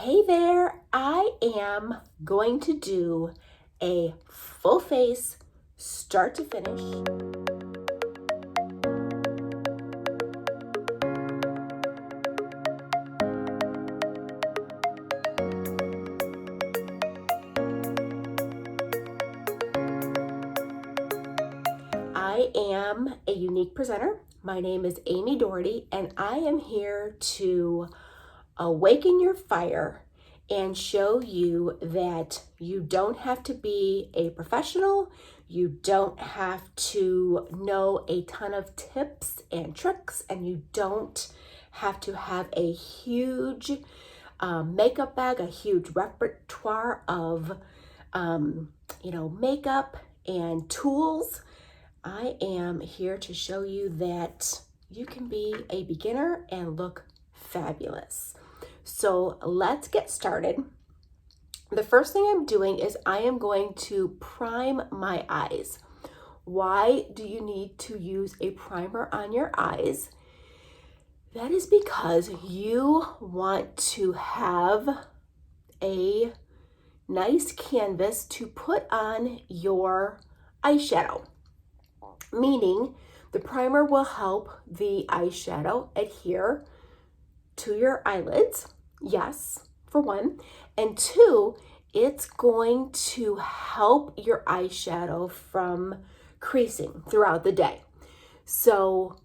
Hey there, I am going to do a full face, start to finish. I am a unique presenter. My name is Amy Doherty, and I am here to awaken your fire and show you that you don't have to be a professional. You don't have to know a ton of tips and tricks, and you don't have to have a huge makeup bag, a huge repertoire of makeup and tools. I am here to show you that you can be a beginner and look fabulous. So let's get started. The first thing I'm doing is I am going to prime my eyes. Why do you need to use a primer on your eyes? That is because you want to have a nice canvas to put on your eyeshadow, meaning the primer will help the eyeshadow adhere to your eyelids, yes, for one, and two, it's going to help your eyeshadow from creasing throughout the day. So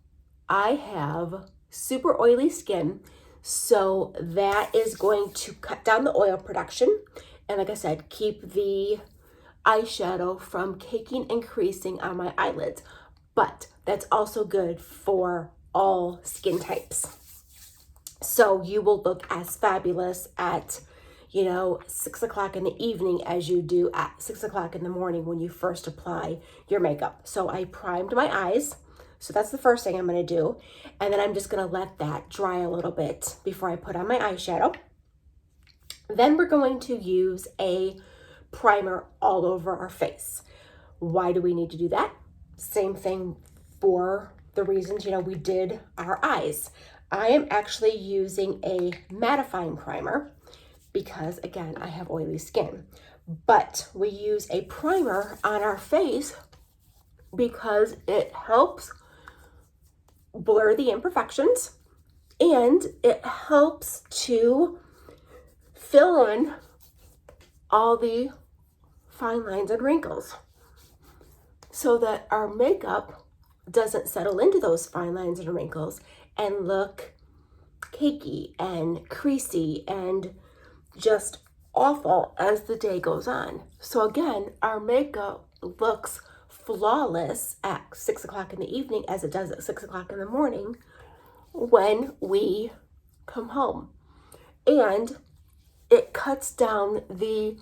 I have super oily skin, so that is going to cut down the oil production, and like I said, keep the eyeshadow from caking and creasing on my eyelids. But that's also good for all skin types. So you will look as fabulous at, 6 o'clock in the evening as you do at 6 o'clock in the morning when you first apply your makeup. So I primed my eyes. So that's the first thing I'm going to do. And then I'm just going to let that dry a little bit before I put on my eyeshadow. Then we're going to use a primer all over our face. Why do we need to do that? Same thing for the reasons, we did our eyes. I am actually using a mattifying primer because, again, I have oily skin. But we use a primer on our face because it helps blur the imperfections and it helps to fill in all the fine lines and wrinkles so that our makeup doesn't settle into those fine lines and wrinkles and look cakey and creasy and just awful as the day goes on. So again, our makeup looks flawless at 6 o'clock in the evening as it does at 6 o'clock in the morning when we come home. And it cuts down the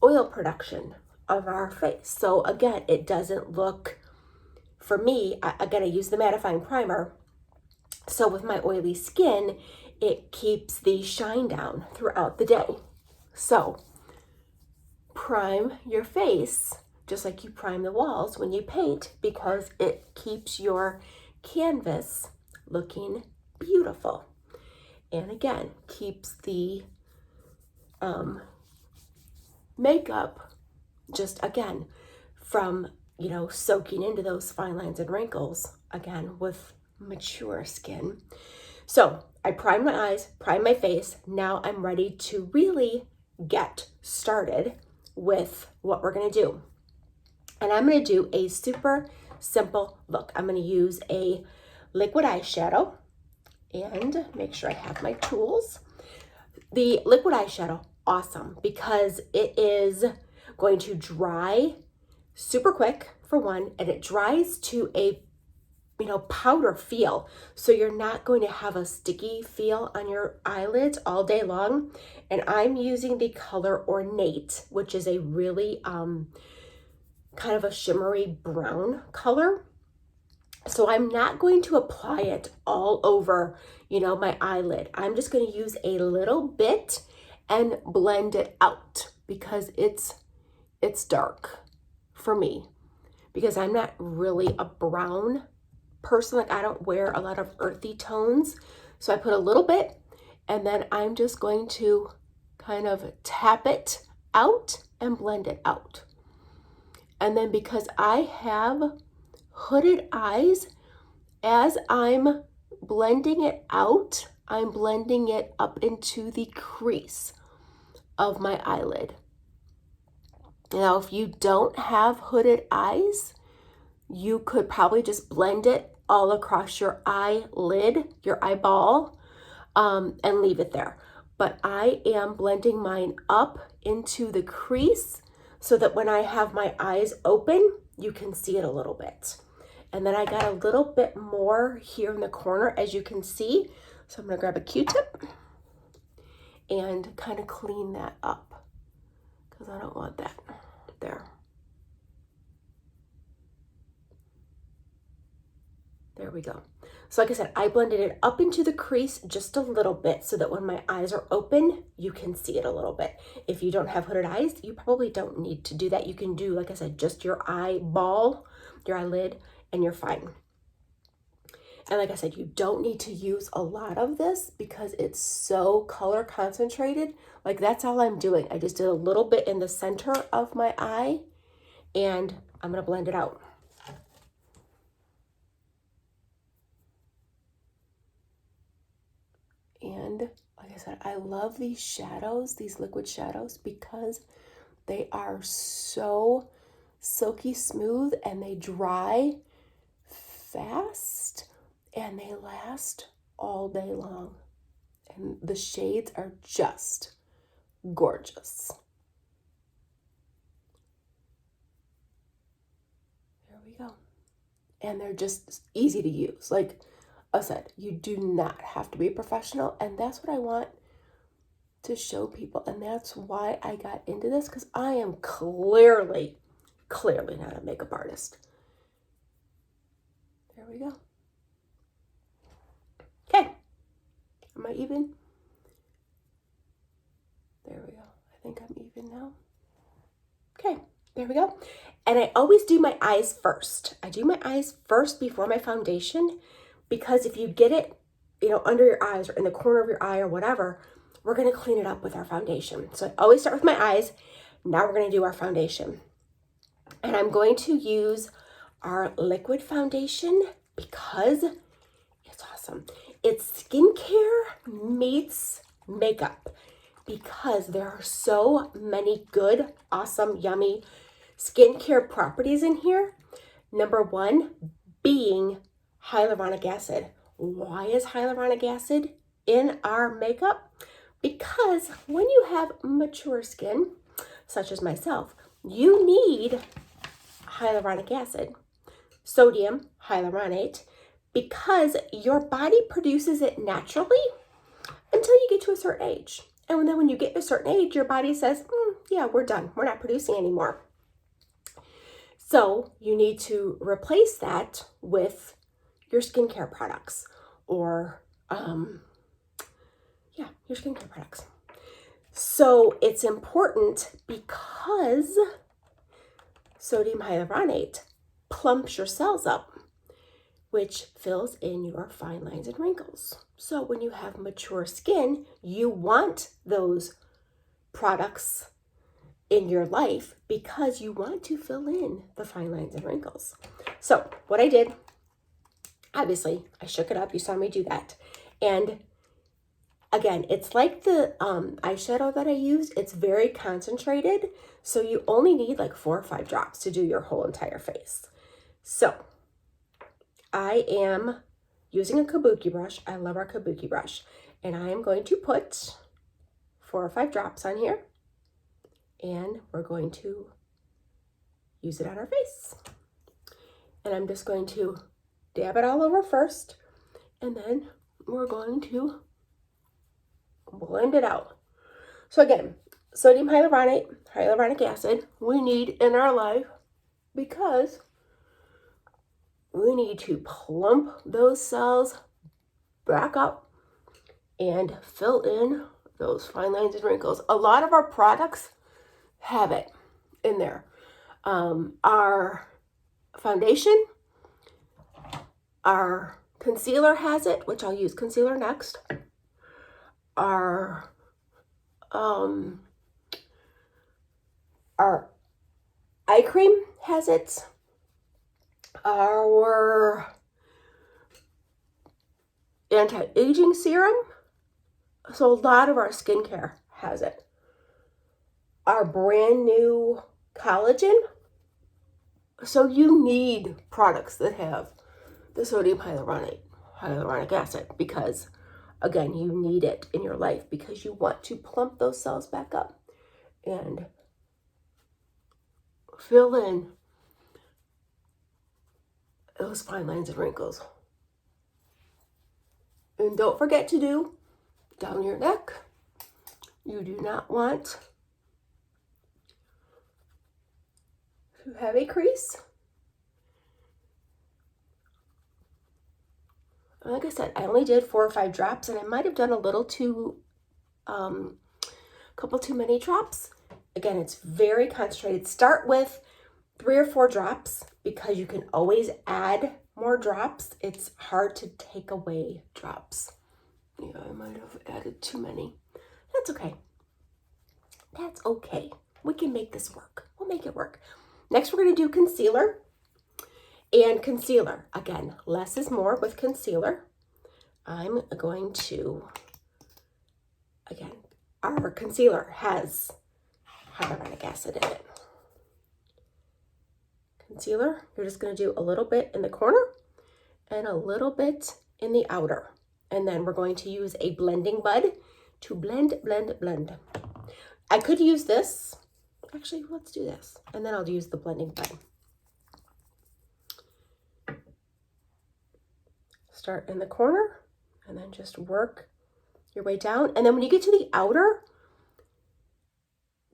oil production of our face. So again, it doesn't look, for me, again, I use the mattifying primer. So with my oily skin, it keeps the shine down throughout the day. So prime your face just like you prime the walls when you paint, because it keeps your canvas looking beautiful. And again, keeps the makeup just, again, from, soaking into those fine lines and wrinkles, again, with mature skin. So I primed my eyes, primed my face. Now I'm ready to really get started with what we're going to do. And I'm going to do a super simple look. I'm going to use a liquid eyeshadow and make sure I have my tools. The liquid eyeshadow, awesome, because it is going to dry super quick for one, and it dries to a powder feel. So you're not going to have a sticky feel on your eyelids all day long. And I'm using the color Ornate, which is a really kind of a shimmery brown color. So I'm not going to apply it all over, my eyelid. I'm just going to use a little bit and blend it out because it's dark for me, because I'm not really a brown person. Like, I don't wear a lot of earthy tones. So I put a little bit, and then I'm just going to kind of tap it out and blend it out. And then because I have hooded eyes, as I'm blending it out, I'm blending it up into the crease of my eyelid. Now, if you don't have hooded eyes, you could probably just blend it all across your eyelid, your eyeball, and leave it there. But I am blending mine up into the crease so that when I have my eyes open, you can see it a little bit. And then I got a little bit more here in the corner, as you can see. So I'm gonna grab a Q-tip and kind of clean that up because I don't want that there. There we go. So like I said, I blended it up into the crease just a little bit so that when my eyes are open, you can see it a little bit. If you don't have hooded eyes, you probably don't need to do that. You can do, like I said, just your eyeball, your eyelid, and you're fine. And like I said, you don't need to use a lot of this because it's so color concentrated. Like that's all I'm doing. I just did a little bit in the center of my eye and I'm gonna blend it out. And like I said, I love these shadows, these liquid shadows, because they are so silky smooth and they dry fast and they last all day long. And the shades are just gorgeous. There we go. And they're just easy to use. Like I said, you do not have to be a professional, and that's what I want to show people. And that's why I got into this, because I am clearly not a makeup artist. There we go. Okay. Am I even? There we go. I think I'm even now. Okay, there we go. And I always do my eyes first. I do my eyes first before my foundation, because if you get it, you know, under your eyes or in the corner of your eye or whatever, we're gonna clean it up with our foundation. So I always start with my eyes. Now we're gonna do our foundation. And I'm going to use our liquid foundation because it's awesome. It's skincare meets makeup, because there are so many good, awesome, yummy skincare properties in here. Number one being hyaluronic acid. Why is hyaluronic acid in our makeup? Because when you have mature skin, such as myself, you need hyaluronic acid, sodium hyaluronate, because your body produces it naturally until you get to a certain age. And then when you get to a certain age, your body says, yeah, we're done. We're not producing anymore. So you need to replace that with your skincare products or, your skincare products. So it's important because sodium hyaluronate plumps your cells up, which fills in your fine lines and wrinkles. So when you have mature skin, you want those products in your life because you want to fill in the fine lines and wrinkles. So what I did, obviously, I shook it up. You saw me do that. And again, it's like the eyeshadow that I used. It's very concentrated. So you only need like 4 or 5 drops to do your whole entire face. So I am using a kabuki brush. I love our kabuki brush. And I am going to put 4 or 5 drops on here. And we're going to use it on our face. And I'm just going to dab it all over first. And then we're going to blend it out. So again, sodium hyaluronate, hyaluronic acid, we need in our life because we need to plump those cells back up and fill in those fine lines and wrinkles. A lot of our products have it in there. Our foundation, our concealer has it, which I'll use concealer next. Our Our eye cream has it. Our anti-aging serum. So a lot of our skincare has it. Our brand new collagen. So you need products that have the sodium hyaluronic acid, because again, you need it in your life because you want to plump those cells back up and fill in those fine lines and wrinkles. And don't forget to do down your neck. You do not want to have a crease. Like I said, I only did 4 or 5 drops, and I might have done a little too, couple too many drops. Again, it's very concentrated. Start with 3 or 4 drops because you can always add more drops. It's hard to take away drops. Yeah, I might have added too many. That's okay. That's okay. We can make this work. We'll make it work. Next, we're going to do concealer. And concealer, again, less is more with concealer. I'm going to, again, our concealer has hyaluronic acid in it. Concealer, you're just going to do a little bit in the corner and a little bit in the outer. And then we're going to use a blending bud to blend. I could use this. Actually, let's do this. And then I'll use the blending bud. Start in the corner and then just work your way down. And then when you get to the outer,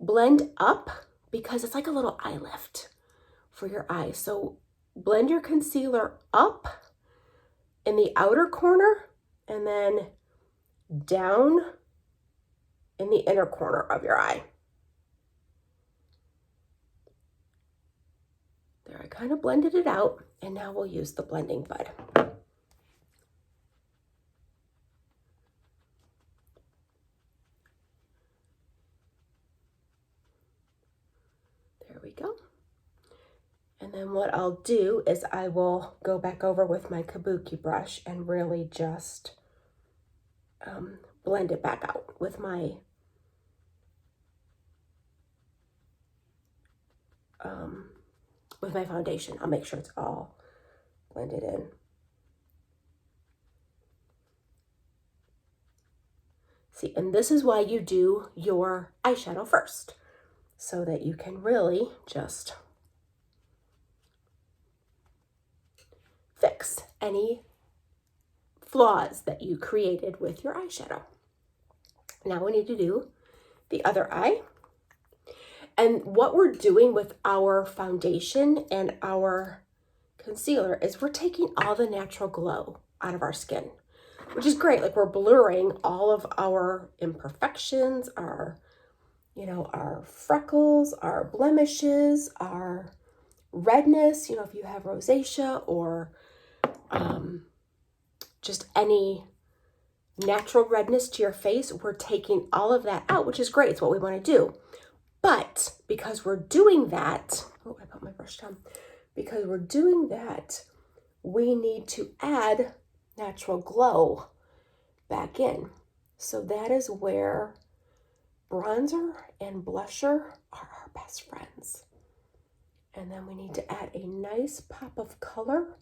blend up because it's like a little eye lift for your eye. So blend your concealer up in the outer corner and then down in the inner corner of your eye. There, I kind of blended it out, and now we'll use the blending bud. There we go. And then what I'll do is I will go back over with my kabuki brush and really just blend it back out with my foundation. I'll make sure it's all blended in. See, and this is why you do your eyeshadow first, so that you can really just fix any flaws that you created with your eyeshadow. Now we need to do the other eye. And what we're doing with our foundation and our concealer is we're taking all the natural glow out of our skin, which is great. Like, we're blurring all of our imperfections, our, our freckles, our blemishes, our redness, if you have rosacea or just any natural redness to your face, we're taking all of that out, which is great. It's what we want to do. But because we're doing that, oh, I put my brush down. Because we're doing that, we need to add natural glow back in. So that is where bronzer and blusher are our best friends. And then we need to add a nice pop of color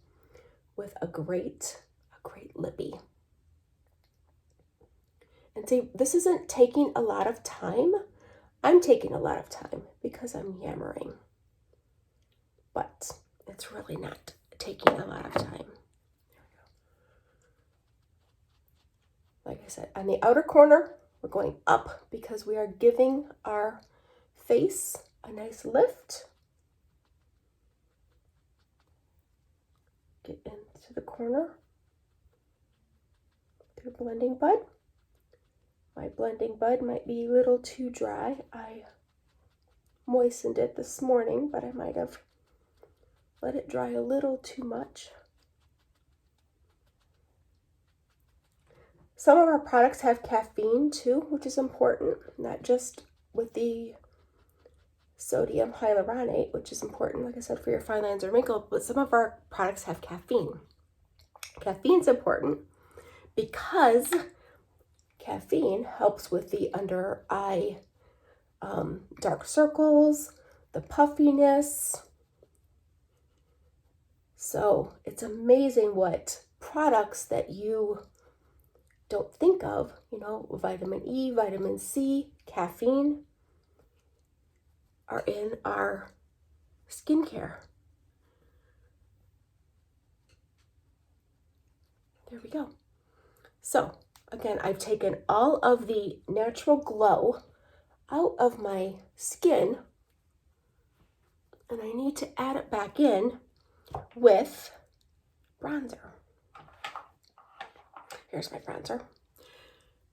with a great lippy. And see, this isn't taking a lot of time. I'm taking a lot of time because I'm yammering, but it's really not taking a lot of time. There we go. Like I said, on the outer corner, we're going up because we are giving our face a nice lift. Get into the corner. Through blending bud. My blending bud might be a little too dry. I moistened it this morning, but I might have let it dry a little too much. Some of our products have caffeine too, which is important, not just with the sodium hyaluronate, which is important, like I said, for your fine lines or wrinkles, but some of our products have caffeine. Caffeine's important because caffeine helps with the under eye dark circles, the puffiness. So it's amazing what products that you don't think of, you know, vitamin E, vitamin C, caffeine, are in our skincare. There we go. So again, I've taken all of the natural glow out of my skin, and I need to add it back in with bronzer. Here's my bronzer.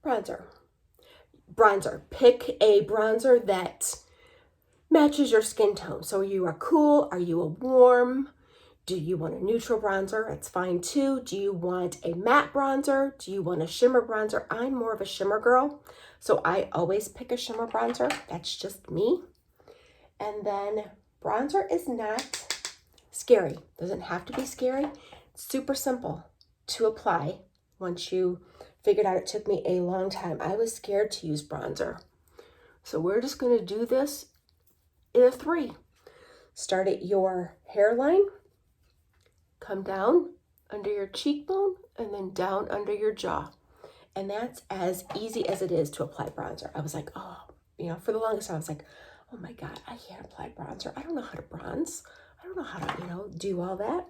Bronzer. Pick a bronzer that matches your skin tone. So are you a cool? Are you a warm? Do you want a neutral bronzer? That's fine too. Do you want a matte bronzer? Do you want a shimmer bronzer? I'm more of a shimmer girl, so I always pick a shimmer bronzer. That's just me. And then bronzer is not scary. Doesn't have to be scary. It's super simple to apply. Once you figured out, it took me a long time. I was scared to use bronzer. So we're just going to do this in a 3. Start at your hairline, come down under your cheekbone, and then down under your jaw. And that's as easy as it is to apply bronzer. I was like, oh, you know, for the longest time, I was like, oh my God, I can't apply bronzer. I don't know how to bronze. I don't know how to, you know, do all that.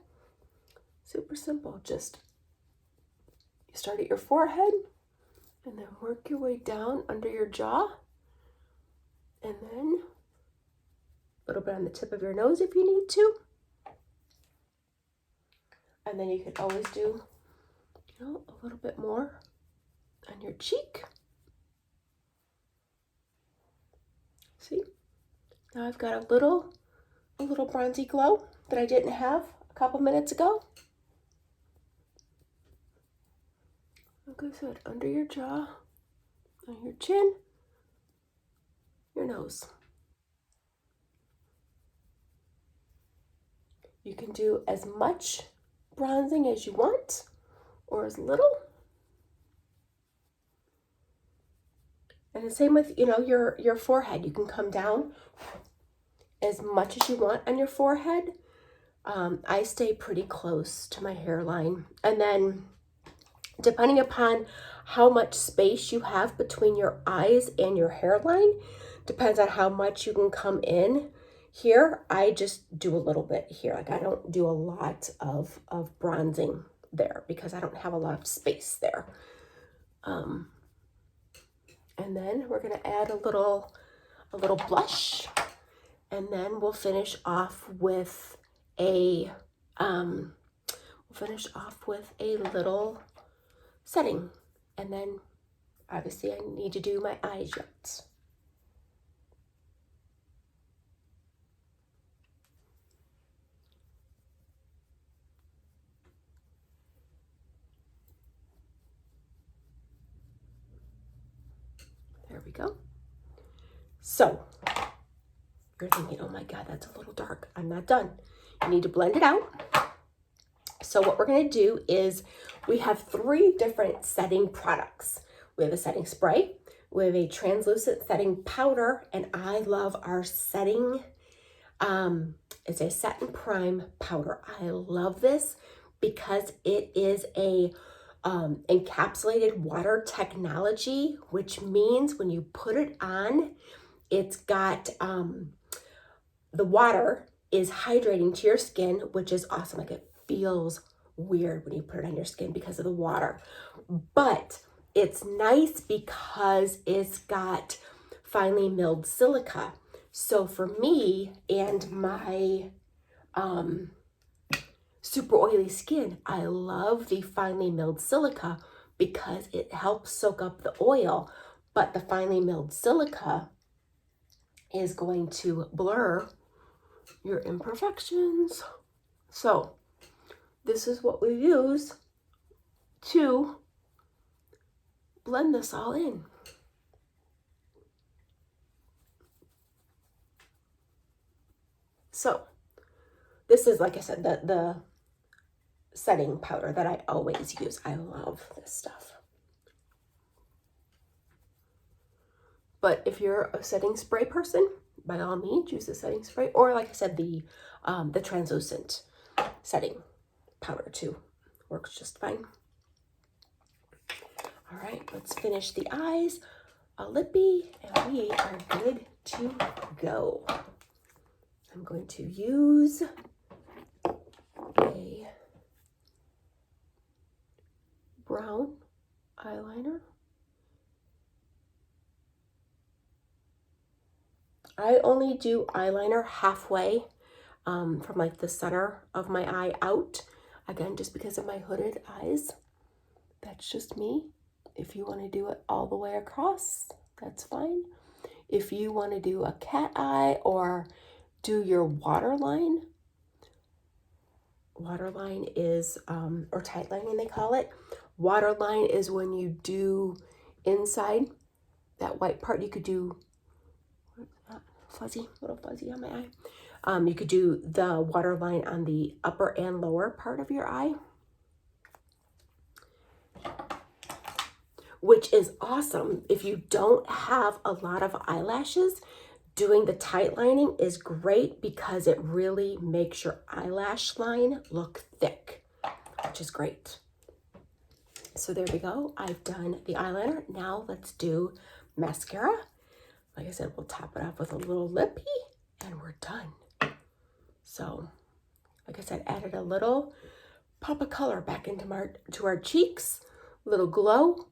Super simple. Just you start at your forehead and then work your way down under your jaw. And then a little bit on the tip of your nose if you need to. And then you can always do, you know, a little bit more on your cheek. See? Now I've got a little bronzy glow that I didn't have a couple minutes ago. Like I said, under your jaw, on your chin, your nose. You can do as much bronzing as you want or as little. And the same with, you know, your forehead. You can come down as much as you want on your forehead. I stay pretty close to my hairline. And then depending upon how much space you have between your eyes and your hairline, depends on how much you can come in. Here, I just do a little bit here. Like I don't do a lot of bronzing there because I don't have a lot of space there. And then we're gonna add a little blush, and then we'll finish off with a little setting. And then obviously I need to do my eyes yet. There we go. So you're thinking, oh my God, that's a little dark. I'm not done. You need to blend it out. So what we're going to do is we have 3 different setting products. We have a setting spray, we have a translucent setting powder, and I love our setting. It's a set and prime powder. I love this because it is a encapsulated water technology, which means when you put it on, it's got the water is hydrating to your skin, which is awesome. Like it feels weird when you put it on your skin because of the water, but it's nice because it's got finely milled silica. So for me and my super oily skin, I love the finely milled silica because it helps soak up the oil, but the finely milled silica is going to blur your imperfections. So this is what we use to blend this all in. So this is, like I said, the setting powder that I always use. I love this stuff. But if you're a setting spray person, by all means, use the setting spray. Or like I said, the translucent setting powder too works just fine. All right, let's finish the eyes, a lippy, and we are good to go. I'm going to use a brown eyeliner. I only do eyeliner halfway from like the center of my eye out. Again, just because of my hooded eyes. That's just me. If you want to do it all the way across, that's fine. If you want to do a cat eye or do your waterline is, or tight lining they call it. Waterline is when you do inside that white part. You could do, little fuzzy on my eye. You could do the waterline on the upper and lower part of your eye, which is awesome. If you don't have a lot of eyelashes, doing the tight lining is great because it really makes your eyelash line look thick, which is great. So there we go. I've done the eyeliner. Now let's do mascara. Like I said, we'll top it off with a little lippy and we're done. So, like I said, added a little pop of color back into our cheeks, little glow.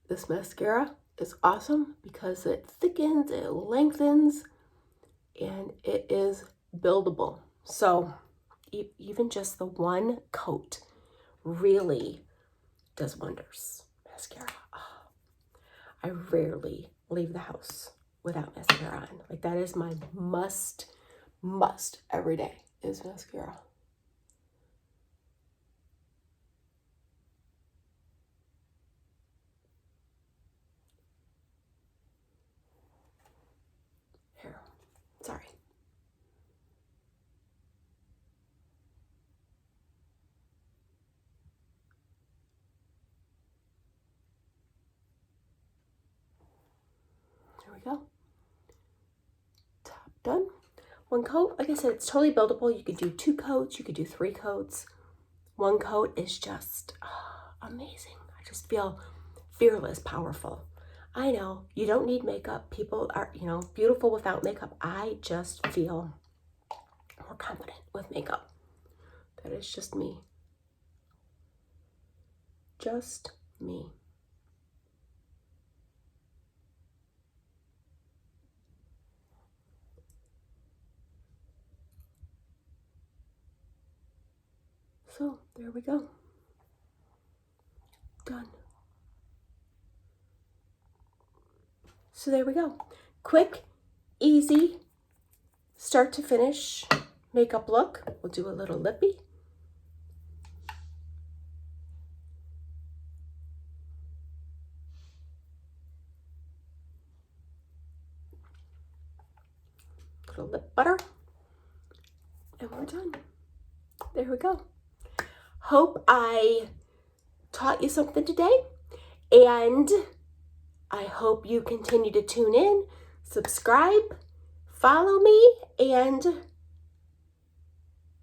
This mascara is awesome because it thickens, it lengthens, and it is buildable. So even just the one coat really does wonders. Mascara. Oh, I rarely leave the house without mascara on. Like that is my must every day is mascara. Here, sorry. There we go. Top done. One coat, like I said, it's totally buildable. You could do 2 coats, you could do 3 coats. 1 coat is just amazing. I just feel fearless, powerful. I know you don't need makeup. People are, you know, beautiful without makeup. I just feel more confident with makeup. That is just me. Just me. So there we go. Done. So there we go. Quick, easy, start to finish makeup look. We'll do a little lippy. Little lip butter. And we're done. There we go. Hope I taught you something today, and I hope you continue to tune in, subscribe, follow me, and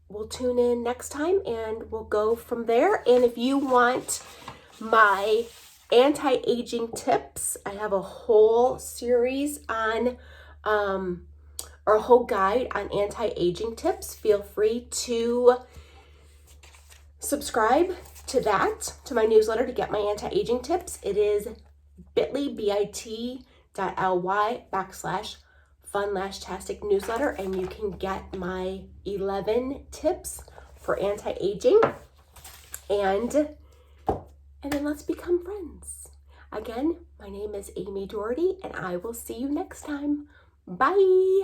we'll tune in next time and we'll go from there. And if you want my anti-aging tips, I have a whole series on, or a whole guide on anti-aging tips. Feel free to subscribe to that, to my newsletter to get my anti-aging tips. It is bit.ly/fun-tastic newsletter, and you can get my 11 tips for anti-aging, and then let's become friends. Again, my name is Amy Doherty, and I will see you next time. Bye.